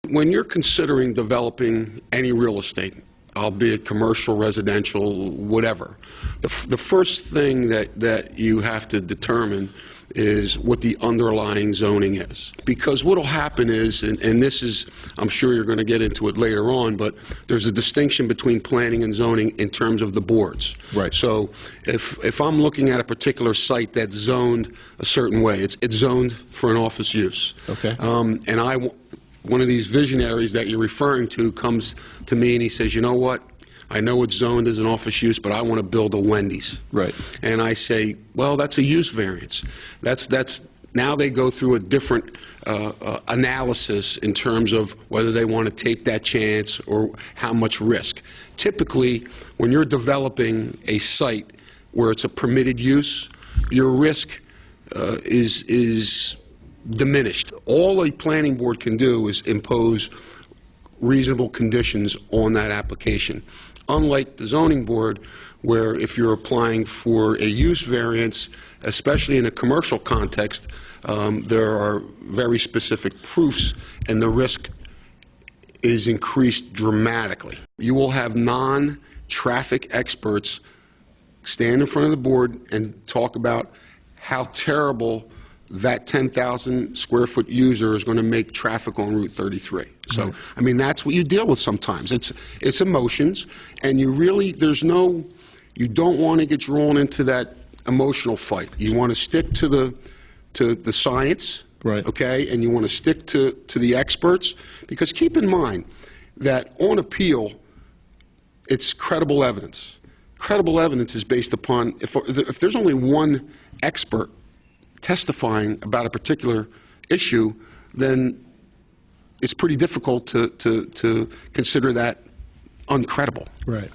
When you're considering developing any real estate, albeit commercial, residential, whatever, the first thing that you have to determine is what the underlying zoning is. Because what will happen is, and this is, I'm sure you're going to get into it later on, but there's a distinction between planning and zoning in terms of the boards. Right. So if I'm looking at a particular site that's zoned a certain way, it's zoned for an office use. Okay. And one of these visionaries that you're referring to comes to me and he says, you know what, I know it's zoned as an office use, but I want to build a Wendy's. Right. And I say, well, that's a use variance. Now they go through a different analysis in terms of whether they want to take that chance or how much risk. Typically, when you're developing a site where it's a permitted use, your risk is diminished. All a planning board can do is impose reasonable conditions on that application. Unlike the zoning board, where if you're applying for a use variance, especially in a commercial context, there are very specific proofs and the risk is increased dramatically. You will have non-traffic experts stand in front of the board and talk about how terrible that 10,000 square foot user is going to make traffic on Route 33. So, right. I mean, that's what you deal with sometimes. It's emotions, and you don't want to get drawn into that emotional fight. You want to stick to the science, right. Okay, and you want to stick to the experts, because keep in mind that on appeal, it's credible evidence. Credible evidence is based upon, if there's only one expert testifying about a particular issue, then it's pretty difficult to consider that uncredible. Right.